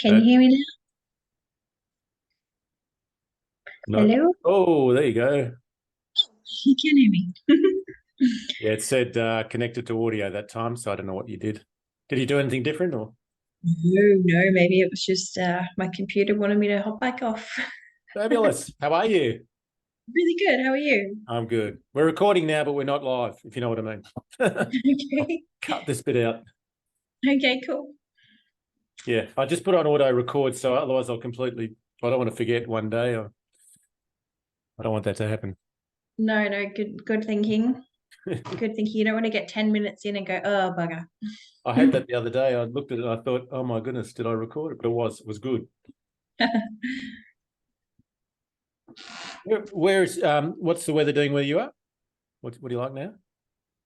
Can you hear me now? No. Hello? Oh, there you go. You can hear me. Yeah, it said connected to audio that time, so I don't know what you did. Did you do anything different or? No, maybe it was just my computer wanted me to hop back off. Fabulous. How are you? Really good. How are you? I'm good. We're recording now, but we're not live, if you know what I mean. I'll Okay. cut this bit out. Okay, cool. Yeah, I just put on auto record, so otherwise I don't want to forget one day. I don't want that to happen. No, good thinking. Good thinking. You don't want to get 10 minutes in and go, oh, bugger. I had that the other day. I looked at it and I thought, oh my goodness, did I record it? But it was good. What's the weather doing where you are? What do you like now?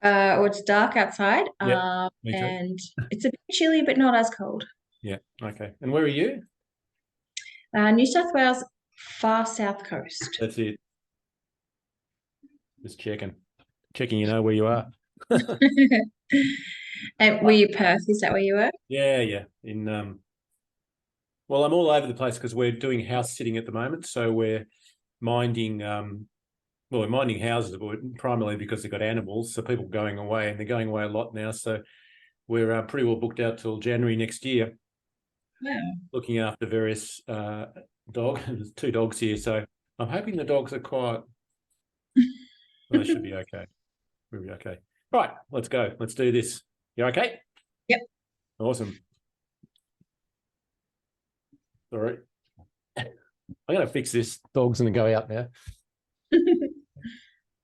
Well, it's dark outside, Yeah, me too. and it's a bit chilly, but not as cold. Yeah, okay. And where are you? New South Wales, far south coast. That's it. Just checking. You know where you are. And were you Perth? Is that where you were? Yeah, yeah. Well, I'm all over the place because we're doing house sitting at the moment. So we're minding, we're minding houses, but primarily because they've got animals. So people going away, and they're going away a lot now. So we're pretty well booked out till January next year, Wow. looking after various There's two dogs here, so I'm hoping the dogs are quiet. Well, they should be okay. We'll be okay. Right, let's go. Let's do this. You okay? Yep. Awesome. All right. I'm going to fix this. Dog's going to go out now.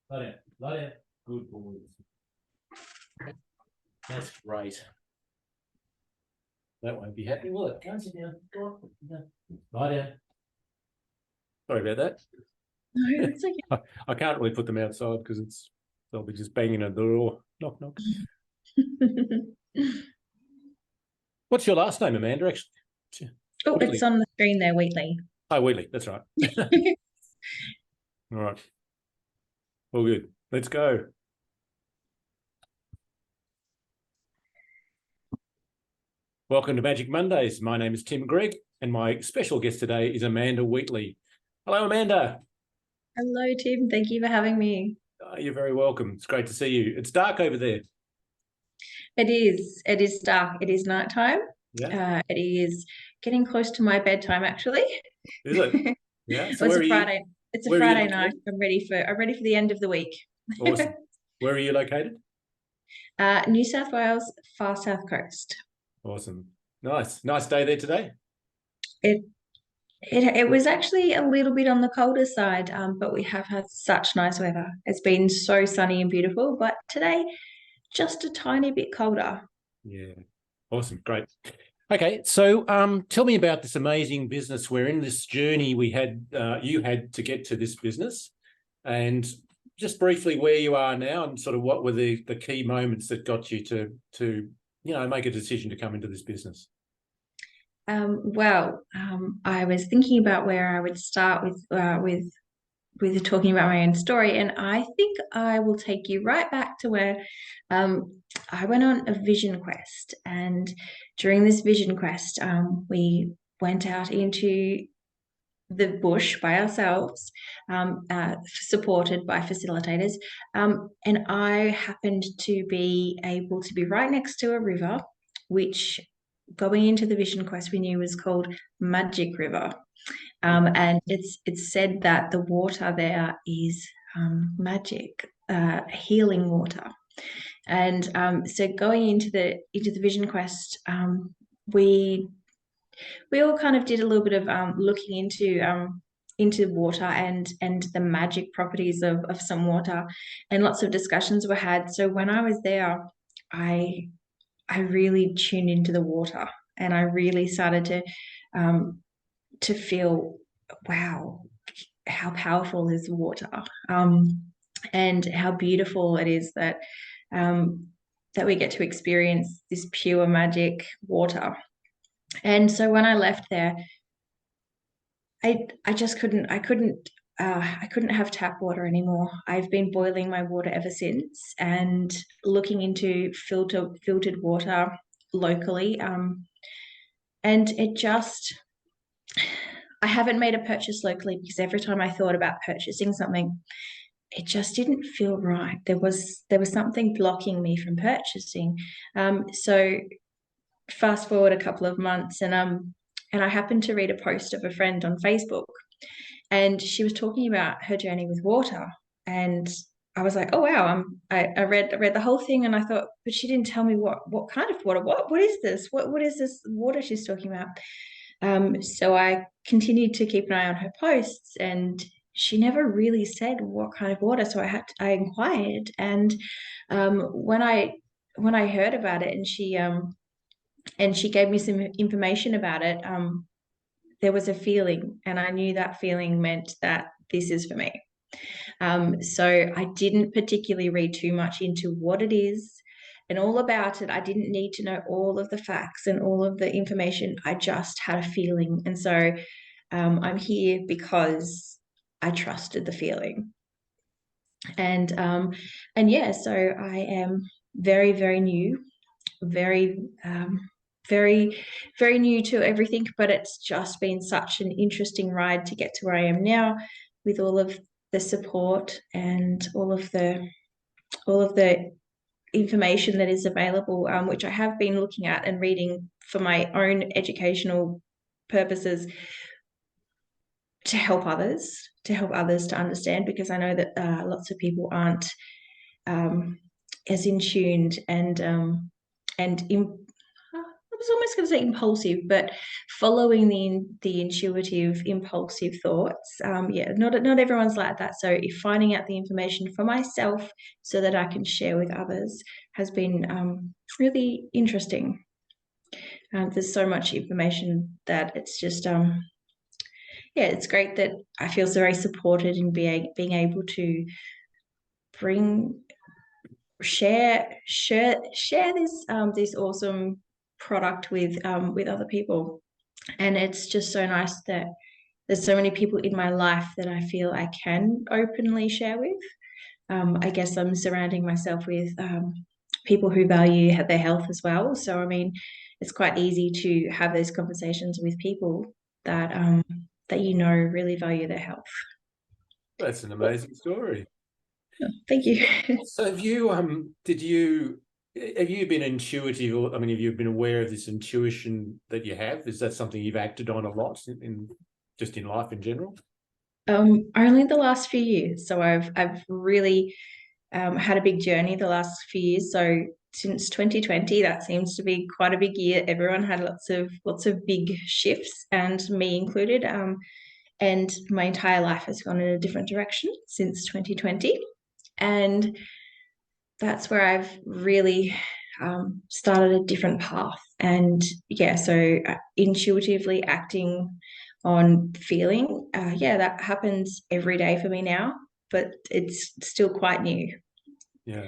Lie down. Lie down. Good boys. That's great. That won't be happening, will it? Go and sit down. Go on. Lie down. Sorry about that. No, it's okay. I can't really put them outside because they'll be just banging at the door. Knock, knock. What's your last name, Amanda? Actually, Oh, it's Wheatley. on the screen there, Wheatley. Oh, Wheatley. That's right. All right. All good. Let's go. Welcome to Magic Mondays. My name is Tim Gregg, and my special guest today is Amanda Wheatley. Hello, Amanda. Hello, Tim. Thank you for having me. You're very welcome. It's great to see you. It's dark over there. It is. It is dark. It is nighttime. Yeah. It is getting close to my bedtime, actually. Is it? Yeah. So Well, it's where a are you? Friday. It's a Where are you Friday night. located? I'm ready for the end of the week. Awesome. Where are you located? New South Wales, far south coast. Awesome. Nice. Nice day there today. It it was actually a little bit on the colder side, but we have had such nice weather. It's been so sunny and beautiful, but today just a tiny bit colder. Yeah. Awesome. Great. Okay. So tell me about this amazing business. We're in this journey you had to get to this business, and just briefly where you are now and sort of what were the key moments that got you to make a decision to come into this business. I was thinking about where I would start with talking about my own story, and I think I will take you right back to where I went on a vision quest, and during this vision quest, we went out into the bush by ourselves, supported by facilitators, and I happened to be able to be right next to a river, which going into the vision quest we knew was called Magic River. And it's said that the water there is magic, healing water. And so going into the Vision Quest, we we all kind of did a little bit of looking into water and the magic properties of some water, and lots of discussions were had. So when I was there, I I really tuned into the water, and I really started to feel, wow, how powerful is water, and how beautiful it is um, that we get to experience this pure magic water. And so when I left there, I just couldn't have tap water anymore. I've been boiling my water ever since, and looking into filtered water locally. And it just, I haven't made a purchase locally because every time I thought about purchasing something, it just didn't feel right. There was something blocking me from purchasing. So fast forward a couple of months, and I happened to read a post of a friend on Facebook, and she was talking about her journey with water, and I was like, oh wow, I read the whole thing, and I thought, but she didn't tell me what kind of water, what is this, what is this water she's talking about. So I continued to keep an eye on her posts, and she never really said what kind of water. So I inquired, and when I heard about it, and she gave me some information about it, there was a feeling, and I knew that feeling meant that this is for me. So I didn't particularly read too much into what it is and all about it. I didn't need to know all of the facts and all of the information. I just had a feeling. And so I'm here because I trusted the feeling. And yeah, so I am very, very new, very very, very new to everything, but it's just been such an interesting ride to get to where I am now, with all of the support and all of the information that is available, which I have been looking at and reading for my own educational purposes, to help others to understand, because I know that lots of people aren't as in tuned and I was almost going to say impulsive, but following the intuitive, impulsive thoughts. Yeah, not everyone's like that. So if finding out the information for myself so that I can share with others has been really interesting. There's so much information that it's just yeah, it's great that I feel so very supported in being able to bring share this awesome product with other people. And it's just so nice that there's so many people in my life that I feel I can openly share with. I guess I'm surrounding myself with people who value their health as well. So I mean, it's quite easy to have those conversations with people that really value their health. That's an amazing story. Thank you. So have you been intuitive, or I mean, have you been aware of this intuition that you have? Is that something you've acted on a lot in just in life in general? Only the last few years. So I've really had a big journey the last few years. So since 2020, that seems to be quite a big year. Everyone had lots of big shifts, and me included. And my entire life has gone in a different direction since 2020, and that's where I've really started a different path. And yeah, so intuitively acting on feeling, yeah, that happens every day for me now, but it's still quite new. Yeah.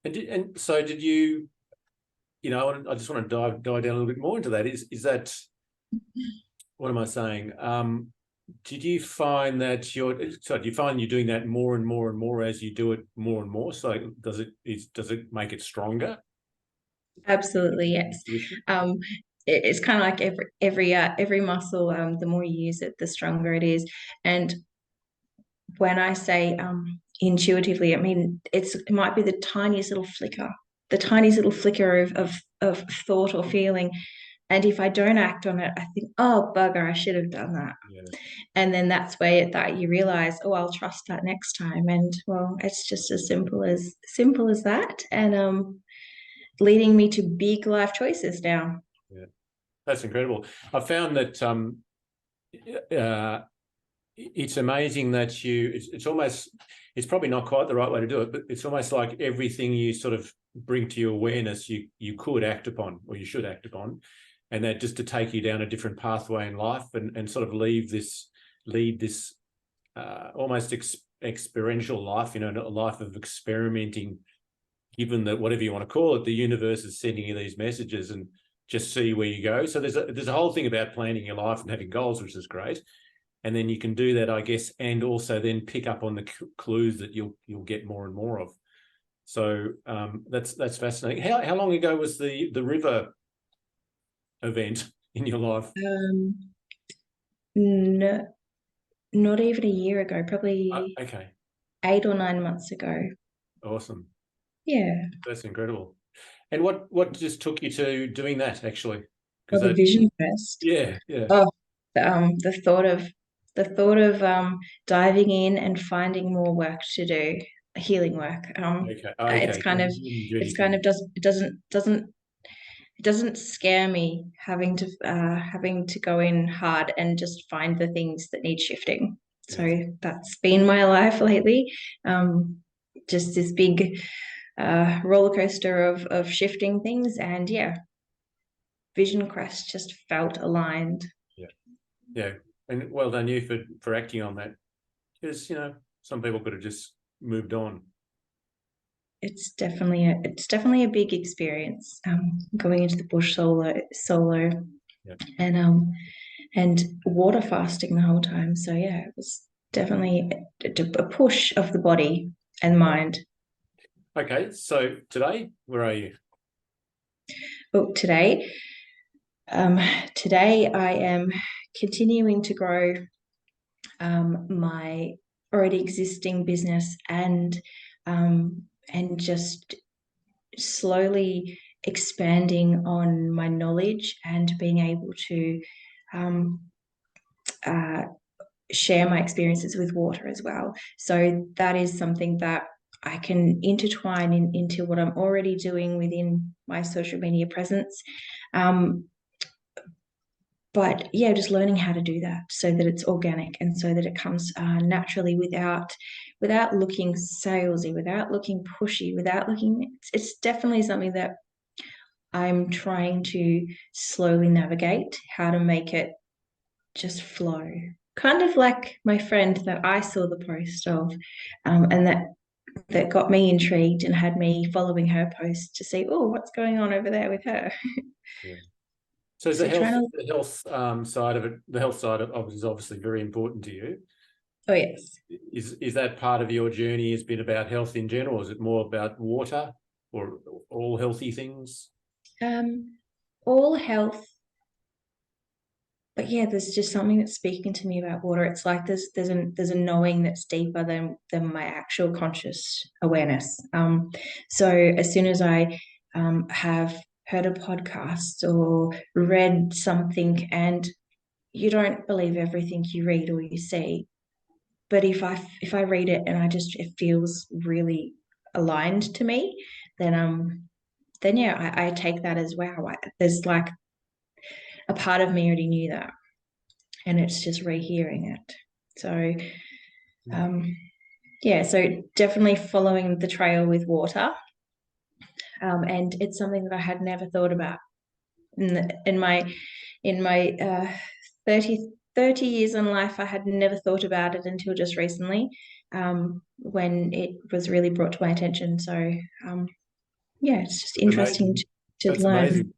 And so did you, I just want to dive down a little bit more into that. Is that, what am I saying? Did you find that do you find you're doing that more and more and more as you do it more and more? So does it make it stronger? Absolutely, yes. Um, it's kind of like every muscle. The more you use it, the stronger it is. And when I say intuitively, I mean it might be the tiniest little flicker, of thought or feeling. And if I don't act on it, I think, oh bugger, I should have done that. Yeah. And then that's where that you realize, oh, I'll trust that next time. And well, it's just as simple as that. And leading me to big life choices now. Yeah. That's incredible. I found that it's amazing that it's probably not quite the right way to do it, but it's almost like everything you sort of bring to your awareness, you could act upon, or you should act upon, and that just to take you down a different pathway in life and sort of lead this almost experiential life, a life of experimenting, given that whatever you want to call it, the universe is sending you these messages, and just see where you go. So there's a whole thing about planning your life and having goals, which is great. And then you can do that, I guess, and also then pick up on the clues that you'll get more and more of. So that's fascinating. How long ago was the river event? in your life? Um, no, not even a year ago, probably Okay, 8 or 9 months ago. awesome. Yeah. That's incredible. And what just took you to doing that actually? Because Well, the that, vision quest. yeah, yeah. Oh, the thought of diving in and finding more work to do, healing work. Okay, It's okay. So kind of the healing journey it's kind thing. of does it doesn't scare me having to go in hard and just find the things that need shifting. Yes. So that's been my life lately. Just this big roller coaster of shifting things, and yeah, Vision Quest just felt aligned. Yeah, yeah. And well done you for acting on that. Because some people could have just moved on. It's definitely a big experience, going into the bush solo, Yeah. and water fasting the whole time. So yeah, it was definitely a push of the body and mind. Okay, so today, where are you? But um, today I am continuing to grow my already existing business, and just slowly expanding on my knowledge and being able to um, uh, share my experiences with water as well. So that is something that I can intertwine into what I'm already doing within my social media presence. Um, but yeah, just learning how to do that so that it's organic and so that it comes naturally without looking salesy, without looking pushy, without looking. It's definitely something that I'm trying to slowly navigate how to make it just flow. Kind of like my friend that I saw the post of, and that got me intrigued and had me following her post to see, oh, what's going on over there with her. Yeah. So is So trying to, the health side of it, the health side of it is obviously very important to you. oh yes, Is that part of your journey has been about health in general? Is it more about water or all healthy things? um, all health. But yeah, there's just something that's speaking to me about water. It's like there's a knowing that's deeper than my actual conscious awareness. So as soon as I have heard a podcast or read something, and you don't believe everything you read or you see, but if I read it and it feels really aligned to me, then yeah, I take that as wow. There's like a part of me already knew that, and it's just rehearing it. So, um, yeah, so definitely following the trail with water. And it's something that I had never thought about in my 30 years in life. I had never thought about it until just recently, when it was really brought to my attention. So, yeah, it's just interesting Amazing. to That's learn. amazing.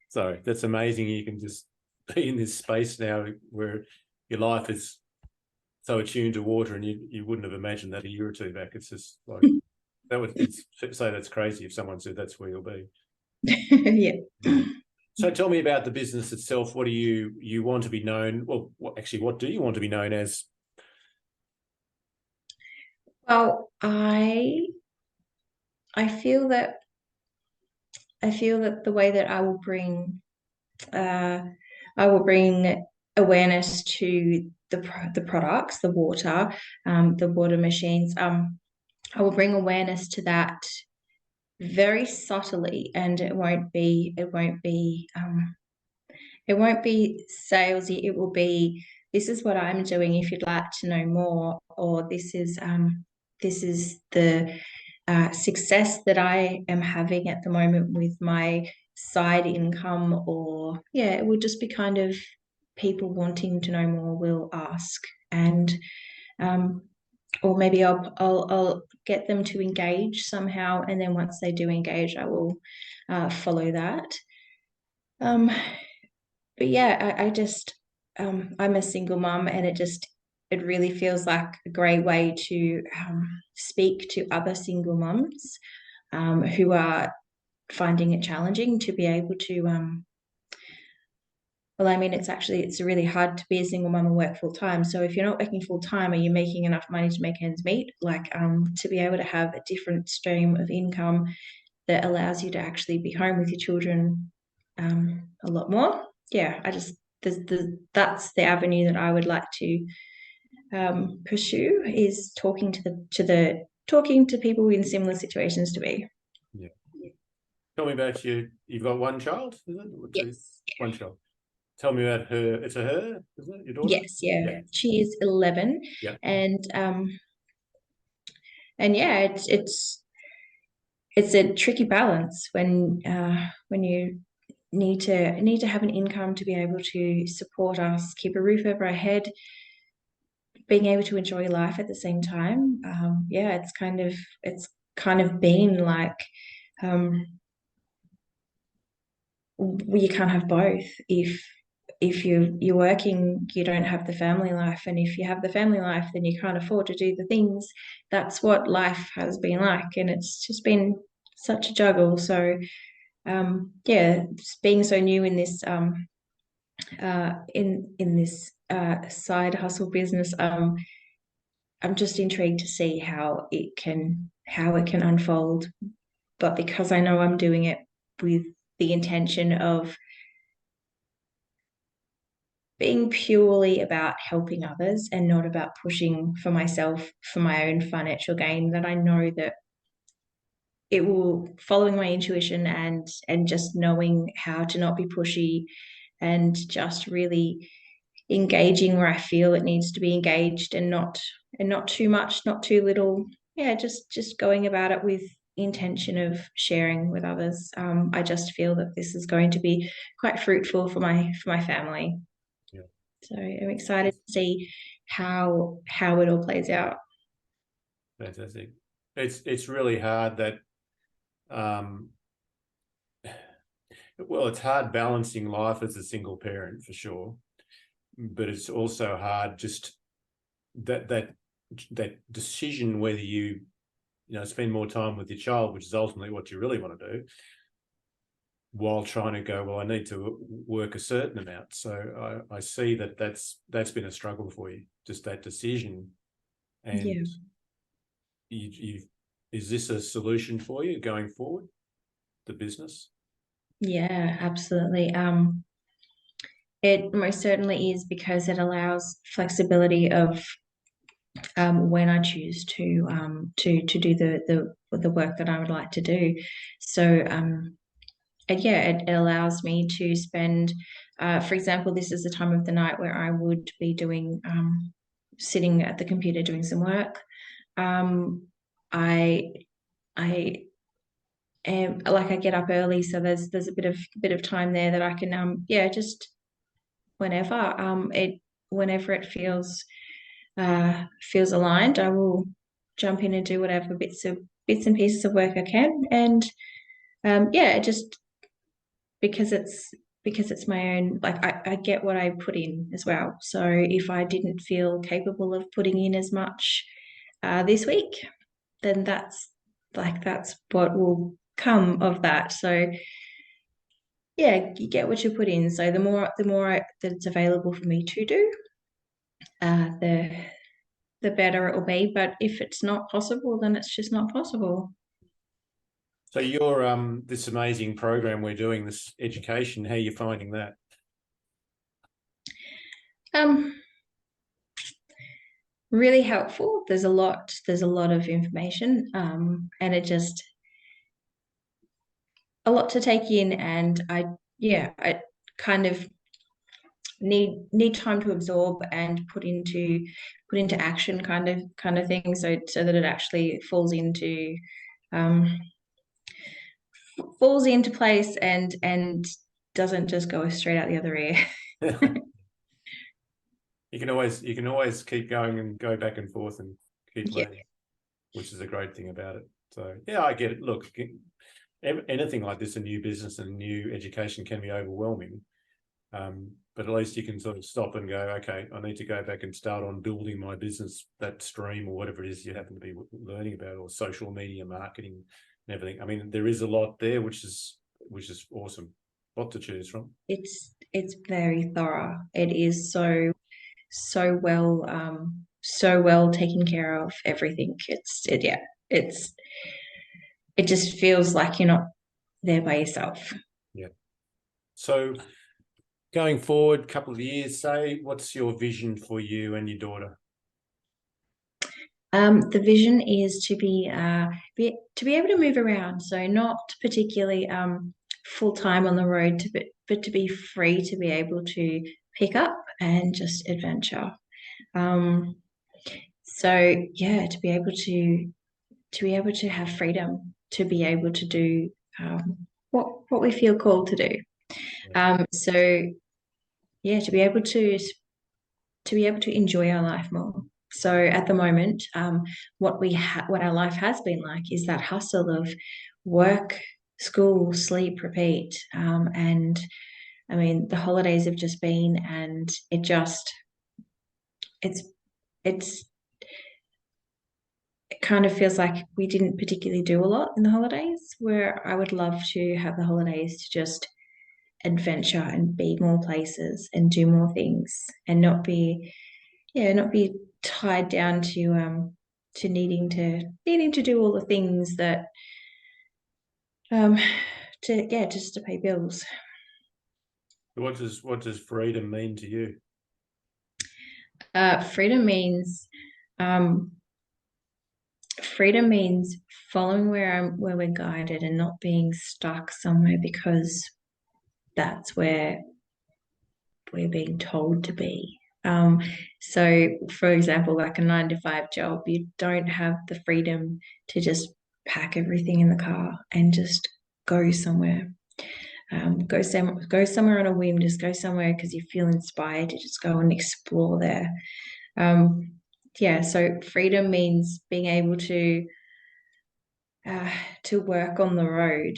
Sorry, that's amazing. You can just be in this space now where your life is so attuned to water, and you wouldn't have imagined that a year or two back. It's just like that would say that's crazy if someone said that's where you'll be. Yeah. Yeah. So tell me about the business itself. What do you want to be known? Well, what do you want to be known as? Well, I feel that the way that uh, I will bring awareness to the products, the water machines. I will bring awareness to that very subtly, and it won't be salesy. It will be, this is what I'm doing if you'd like to know more, or this is the success that I am having at the moment with my side income. Or yeah, it would just be kind of people wanting to know more will ask, and um, or maybe I'll get them to engage somehow, and then once they do engage, I will follow that. Um, but yeah, I just I'm a single mum, and it really feels like a great way to speak to other single mums who are finding it challenging to be able Well, I mean, it's really hard to be a single mum and work full time. So if you're not working full time, are you making enough money to make ends meet? Like, to be able to have a different stream of income that allows you to actually be home with your children, a lot more. Yeah, I just that's the avenue that I would like to, pursue, is talking to people in similar situations to me. Yeah. Tell me about you. You've got one child, is it? Or two? Yes. One child. Tell me about her. It's a her, isn't it? Your daughter? Yes, yeah. Yeah. She is 11, Yeah. and yeah, it's a tricky balance when you need to have an income to be able to support us, keep a roof over our head, being able to enjoy life at the same time. Yeah, it's kind of been like, um, you can't have both. If you're working, you don't have the family life, and if you have the family life, then you can't afford to do the things. That's what life has been like, and it's just been such a juggle. So, yeah, just being so new in this, in this side hustle business, I'm just intrigued to see how it can unfold. But because I know I'm doing it with the intention of being purely about helping others and not about pushing for myself for my own financial gain, that I know that it will, following my intuition and just knowing how to not be pushy, and just really engaging where I feel it needs to be engaged, and not too much, not too little. Yeah, just going about it with intention of sharing with others. I just feel that this is going to be quite fruitful for my family. Yeah. So I'm excited to see how it all plays out. Fantastic. It's really hard that, well, it's hard balancing life as a single parent for sure, but it's also hard just that decision whether you know spend more time with your child, which is ultimately what you really want to do, while trying to go, well, I need to work a certain amount. So I see that's been a struggle for you, just that decision. And Yeah, you is this a solution for you going forward, the business? yeah, absolutely. It most certainly is, because it allows flexibility of, when I choose to do the work that I would like to do. So, and yeah, it allows me to spend, for example, this is the time of the night where I would be doing, sitting at the computer doing some work. I I am like, I get up early, so there's a bit of time there that I can, yeah, just whenever, whenever it feels aligned, I will jump in and do whatever bits and pieces of work I can. And, yeah, it just, because it's my own, like, I get what I put in as well. So if I didn't feel capable of putting in as much, this week, then that's what will come of that. So yeah, you get what you put in. So that it's available for me to do, the better it will be. But if it's not possible, then it's just not possible. So your this amazing program we're doing, this education, how are you finding that? Um, Really helpful. There's a lot of information, and it just a lot to take in. And I kind of need time to absorb and put into action, kind of thing, so that it actually um falls into place, and doesn't just go straight out the other ear. You can always keep going and go back and forth and keep Yeah, learning, which is a great thing about it. So yeah, I get it. Look, anything like this, a new business and a new education, can be overwhelming. But at least you can sort of stop and go, okay, I need to go back and start on building my business, that stream or whatever it is you happen to be learning about, or social media marketing and everything. I mean, there is a lot there, which is awesome. A lot to choose from. it's very thorough. It is so well taken care of. Everything. It's it just feels like you're not there by yourself. Yeah. So going forward, couple of years, say, what's your vision for you and your daughter? The vision is to be able to move around, so not particularly full time on the road, but to be free to be able to pick up and just adventure. Um, so yeah, to be able to have freedom, to be able to do what we feel called to do. So yeah, to be able to enjoy our life more. So at the moment, what our life has been like is that hustle of work, school, sleep, repeat. And I mean, the holidays have just been, and it's it's it kind of feels like we didn't particularly do a lot in the holidays. Where I would love to have the holidays to just adventure and be more places and do more things and not be tied down to needing to do all the things that um just to pay bills. What does freedom mean to you? Freedom means um freedom means following where we're guided and not being stuck somewhere because that's where we're being told to be. So, for example, like a 9 to 5 job, you don't have the freedom to just pack everything in the car and just go somewhere. Go somewhere on a whim. Just go somewhere because you feel inspired to just go and explore there. Um, yeah. So freedom means being able to work on the road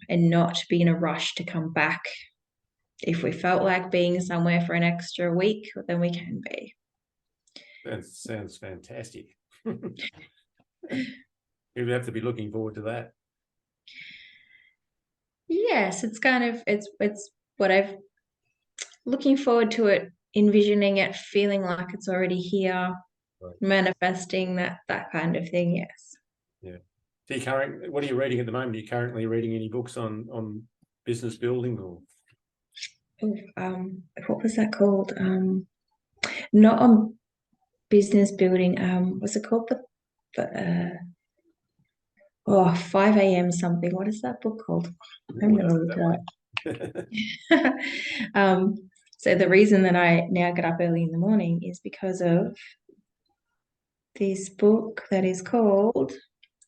and not be in a rush to come back. If we felt like being somewhere for an extra week, then we can be. That sounds fantastic. You'd have to be looking forward to that. Yes, it's kind of it's what I've looking forward to it, envisioning it, feeling like it's already here, Right. manifesting that kind of thing. Yes. Yeah. What are you reading at the moment? Are you currently reading any books on business building or? Oh, what was that called? Not on business building. What's it called? The 5 a.m. something. What is that book called? I'm gonna look it up. um, so the reason that I now get up early in the morning is because of this book that is called,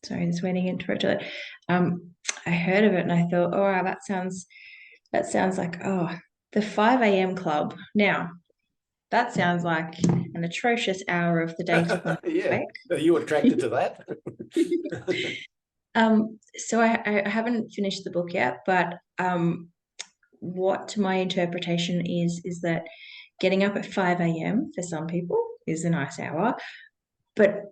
sorry, just waiting into it. I heard of it and I thought, oh wow, that sounds like the 5 a.m. club. Now that sounds like an atrocious hour of the day to want to Yeah. wake. Are you attracted to that? So I haven't finished the book yet, but what my interpretation is that getting up at 5 a.m. for some people is a nice hour, but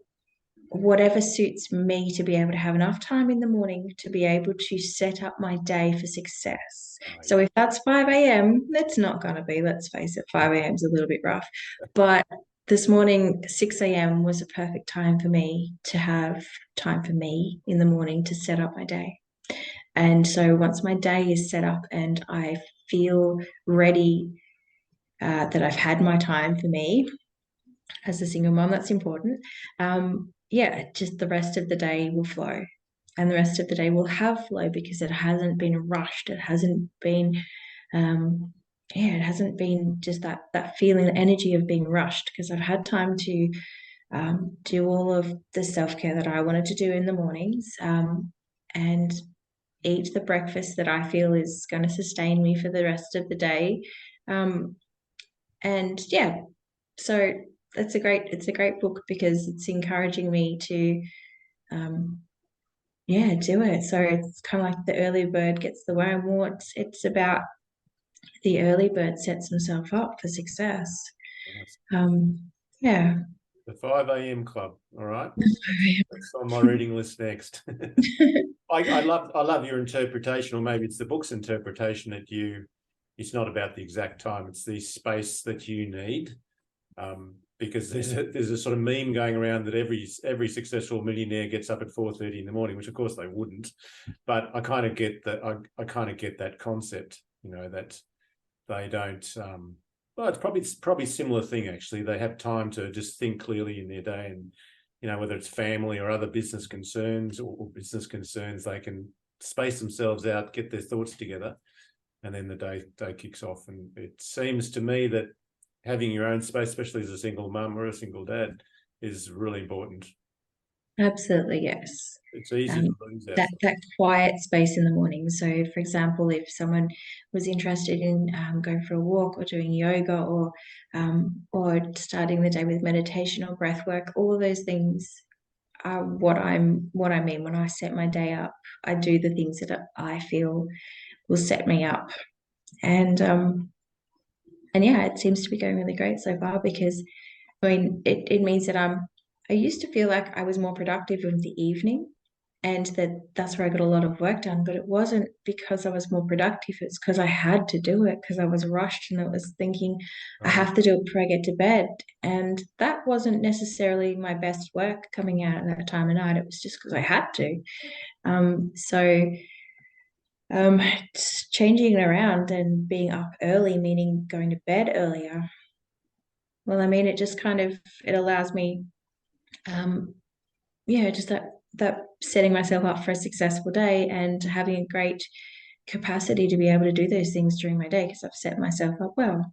whatever suits me to be able to have enough time in the morning to be able to set up my day for success. So if that's 5 a.m., that's not going to be, let's face it, 5 a.m. is a little bit rough. But this morning, 6 a.m. was a perfect time for me to have time for me in the morning to set up my day. And so once my day is set up and I feel ready, that I've had my time for me as a single mom, that's important. Just the rest of the day will flow. And the rest of the day will have flow because it hasn't been rushed. It hasn't been, it hasn't been just that feeling, the energy of being rushed because I've had time to do all of the self-care that I wanted to do in the mornings, and eat the breakfast that I feel is going to sustain me for the rest of the day. And yeah, so it's a great book because it's encouraging me to do it. So it's kind of like the early bird gets the worm. Well, it's about the early bird sets himself up for success. Nice. Yeah. The 5 a.m. club. All right. That's on my reading list next. I love your interpretation, or maybe it's the book's interpretation that you it's not about the exact time, it's the space that you need. Because there's a sort of meme going around that every successful millionaire gets up at 4:30 in the morning, which of course they wouldn't. But I kind of get that. I kind of get that concept, that they don't. Well, it's probably a similar thing actually. They have time to just think clearly in their day, and whether it's family or other business concerns or business concerns, they can space themselves out, get their thoughts together, and then the day kicks off. And it seems to me that having your own space, especially as a single mum or a single dad, is really important. Absolutely, yes. It's easy Um, to lose that quiet space in the morning. So, for example, if someone was interested in going for a walk or doing yoga or starting the day with meditation or breath work, all of those things are what I mean when I set my day up. I do the things that I feel will set me up, and yeah, it seems to be going really great so far because I mean it means that I used to feel like I was more productive in the evening and that's where I got a lot of work done, but it wasn't because I was more productive, it's because I had to do it because I was rushed and I was thinking I right? have to do it before I get to bed. And that wasn't necessarily my best work coming out at that time of night. It was just because I had to. So it's changing it around and being up early, meaning going to bed earlier. Well, I mean, it just kind of it allows me, um, yeah, just that setting myself up for a successful day and having a great capacity to be able to do those things during my day because I've set myself up well.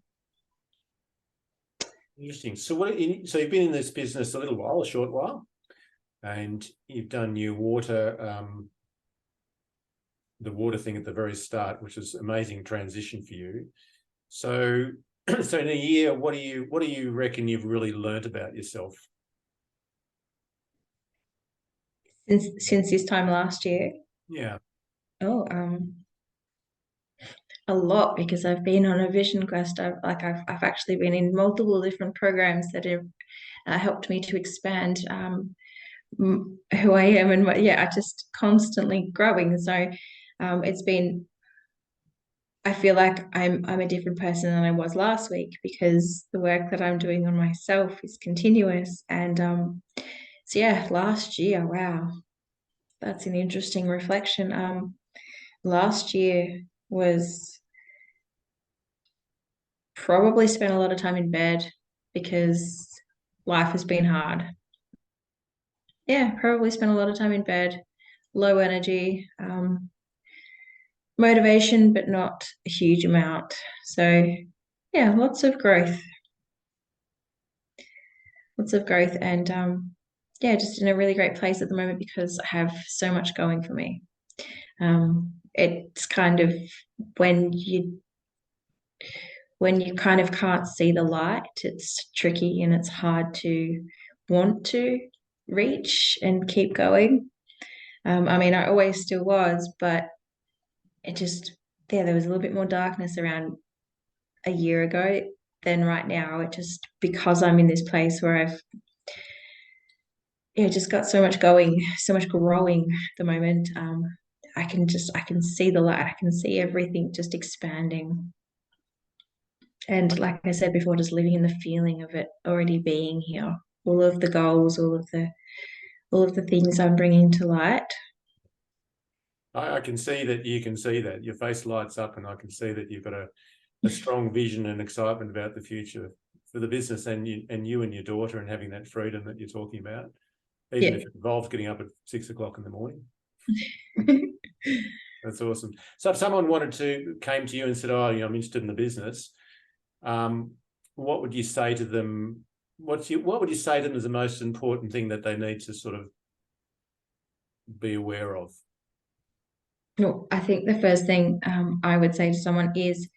Interesting. So you've been in this business a little while, a short while, and you've done your the water thing at the very start, which is amazing transition for you. So, so in a year, what do you reckon you've really learnt about yourself? Since this time last year, Yeah. oh, a lot because I've been on a vision quest. I've actually been in multiple different programs that have helped me to expand who I am and yeah, I just constantly growing. So it's been. I feel like I'm a different person than I was last week because the work that I'm doing on myself is continuous. And so yeah, last year, wow, that's an interesting reflection. Last year was probably spent a lot of time in bed because life has been hard. Yeah, probably spent a lot of time in bed, low energy, motivation, but not a huge amount. So yeah, lots of growth, and yeah, just in a really great place at the moment because I have so much going for me. It's kind of when you when you kind of can't see the light, it's tricky and it's hard to want to reach and keep going. I mean, I always still was, but it just, yeah, there was a little bit more darkness around a year ago than right now. It just, because I'm in this place where I've, yeah, just got so much going, so much growing at the moment. I can see the light. I can see everything just expanding. And like I said before, just living in the feeling of it already being here. All of the goals, all of the things I'm bringing to light. I can see that you can see that. Your face lights up, and I can see that you've got a strong vision and excitement about the future for the business and you and your daughter, and having that freedom that you're talking about, even Yeah. if it involves getting up at 6 o'clock in the morning. That's awesome. So if someone came to you and said, "Oh, I'm interested in the business," what would you say to them? What would you say to them is the most important thing that they need to sort of be aware of? No, I think the first thing I would say to someone is,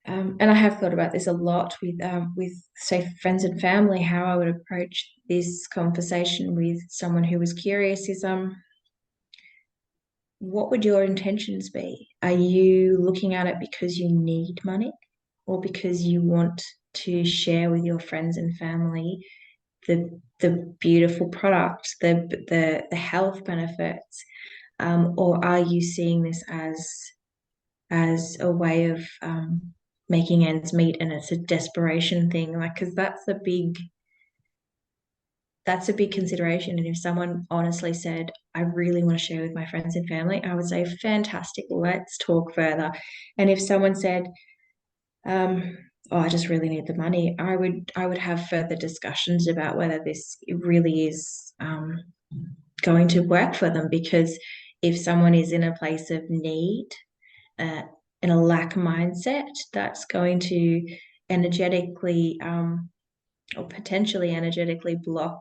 and I have thought about this a lot with say friends and family, how I would approach this conversation with someone who was curious is what would your intentions be? Are you looking at it because you need money or because you want to share with your friends and family the beautiful product, the health benefits, or are you seeing this as as a way of making ends meet, and it's a desperation thing, like, because that's a big consideration. And if someone honestly said, I really want to share with my friends and family, I would say, fantastic, let's talk further. And if someone said, oh, I just really need the money, I would have further discussions about whether this really is going to work for them. Because if someone is in a place of need, uh, in a lack mindset, that's going to energetically or potentially energetically block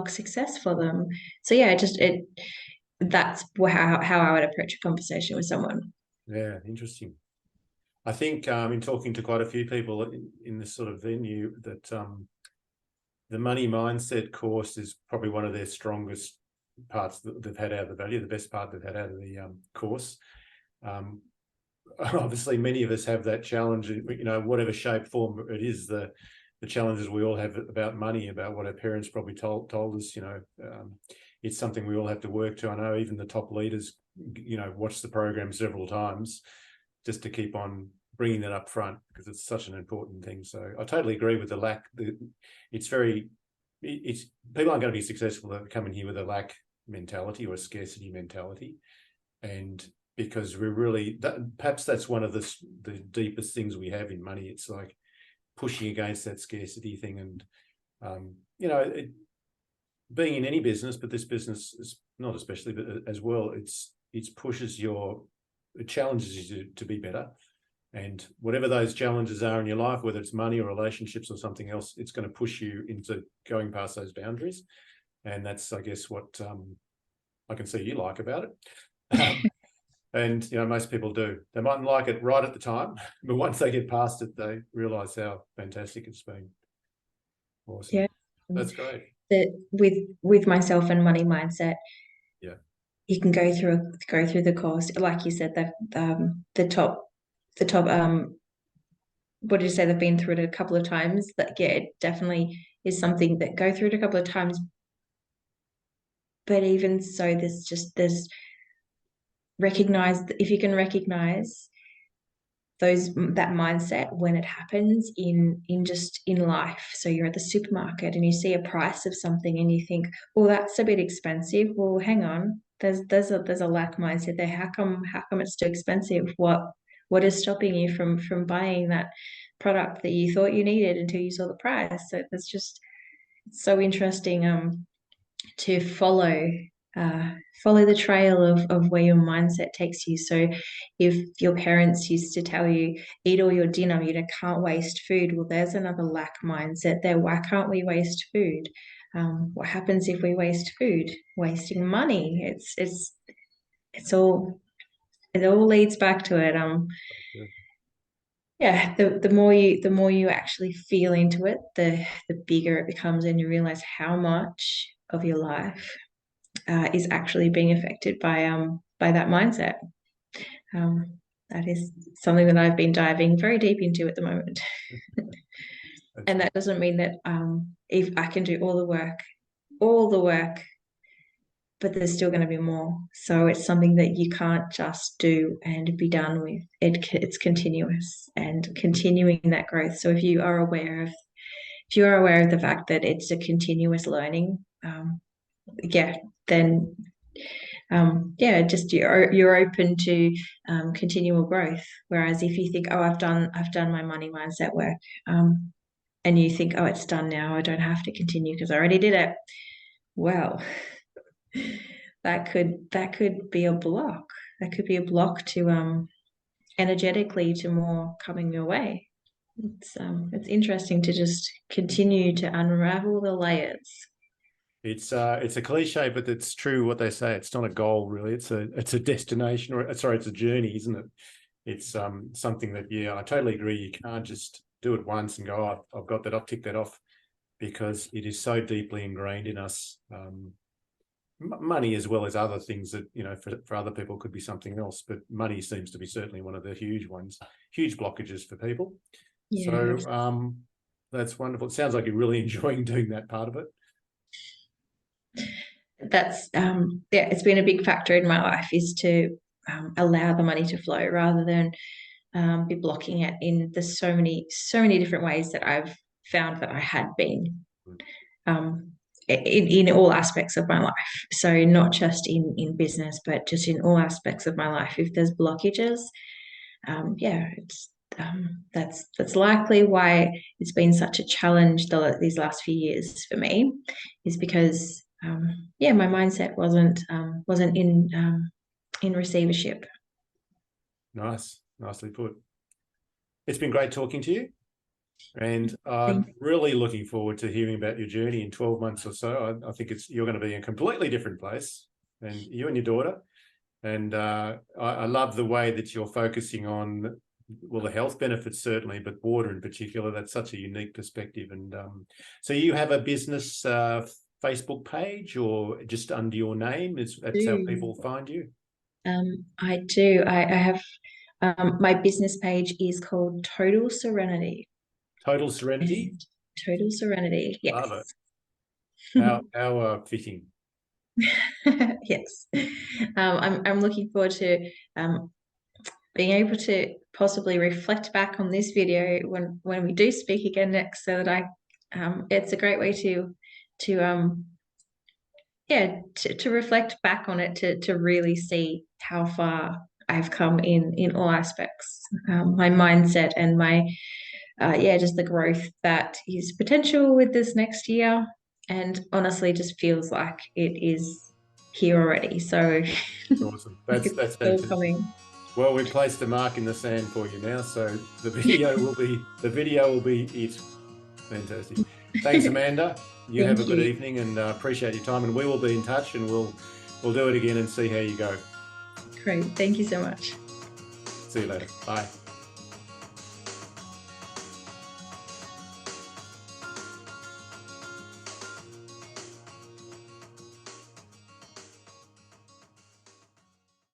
success for them. So yeah, that's how I would approach a conversation with someone. Yeah, interesting. I think in talking to quite a few people in this sort of venue that the money mindset course is probably one of their strongest parts that they've had out of the value, the best part they've had out of the course. Obviously, many of us have that challenge, whatever shape, form it is, the challenges we all have about money, about what our parents probably told us, it's something we all have to work to. I know even the top leaders, watch the program several times just to keep on bringing that up front, because it's such an important thing. So I totally agree with the lack. It's people aren't going to be successful that come in here with a lack mentality or a scarcity mentality. And because we're really, perhaps that's one of the deepest things we have in money. It's like pushing against that scarcity thing. And, being in any business, but this business is not especially, but as well, it challenges you to be better. And whatever those challenges are in your life, whether it's money or relationships or something else, it's going to push you into going past those boundaries. And that's, I guess, what I can see you like about it. And, most people do. They mightn't like it right at the time, but once they get past it, they realise how fantastic it's been. Awesome. Yeah. That's great. That with myself and money mindset, Yeah. you can go through the course, like you said, the top what did you say, they've been through it a couple of times. That, yeah, it definitely is something that go through it a couple of times. But even so, there's recognize, if you can recognize that mindset when it happens in life. So you're at the supermarket and you see a price of something and you think, well, that's a bit expensive. Well, hang on, there's a lack mindset there. How come it's too expensive? What is stopping you from buying that product that you thought you needed until you saw the price? So it's so interesting to follow the trail of where your mindset takes you. So if your parents used to tell you, eat all your dinner, can't waste food, well, there's another lack mindset there. Why can't we waste food? What happens if we waste food? Wasting money. It all leads back to it. Yeah, the more you actually feel into it, the bigger it becomes, and you realize how much of your life is actually being affected by that mindset. That is something that I've been diving very deep into at the moment. And that doesn't mean that if I can do all the work, but there's still going to be more. So it's something that you can't just do and be done with. It's continuous and continuing that growth. So if you are aware of the fact that it's a continuous learning, then just you're open to continual growth. Whereas if you think, oh, I've done my money mindset work, and you think, oh, it's done now, I don't have to continue because I already did it. Well, that could be a block. That could be a block to energetically to more coming your way. It's interesting to just continue to unravel the layers. It's a cliche, but it's true what they say. It's not a goal, really. It's a destination, or it's a journey, isn't it? It's something that, I totally agree. You can't just do it once and go, oh, I've got that, I'll tick that off, because it is so deeply ingrained in us. Money, as well as other things that, for other people could be something else, but money seems to be certainly one of the huge blockages for people. Yeah. So that's wonderful. It sounds like you're really enjoying doing that part of it. That's it's been a big factor in my life, is to allow the money to flow rather than be blocking it in the so many different ways that I've found that I had been um, in all aspects of my life. So not just in business, but just in all aspects of my life. If there's blockages, yeah, it's that's likely why it's been such a challenge these last few years for me, is because yeah, my mindset wasn't in receivership. Nice, nicely put. It's been great talking to you, and I'm Thank really looking forward to hearing about your journey in 12 months or so. I think you're going to be in a completely different place, and you and your daughter. And I love the way that you're focusing on, well, the health benefits certainly, but water in particular. That's such a unique perspective. And so you have a business Facebook page, or just under your name? That's how you. people find you? I do. I have my business page is called Total Serenity. Total Serenity. And Total Serenity. Love it. Yes. How fitting. Yes. I'm looking forward to being able to possibly reflect back on this video when we do speak again next, so that it's a great way to yeah, to reflect back on it, to really see how far I've come in all aspects, my mindset and my yeah, just the growth that is potential with this next year, and honestly, just feels like it is here already. So Awesome. it's That's still fantastic. coming. Well, we've placed a mark in the sand for you now, so the video will be it. Fantastic. Thanks, Amanda. You have a Thank good you. evening, and appreciate your time. And we will be in touch, and we'll do it again and see how you go. Great. Thank you so much. See you later. Bye.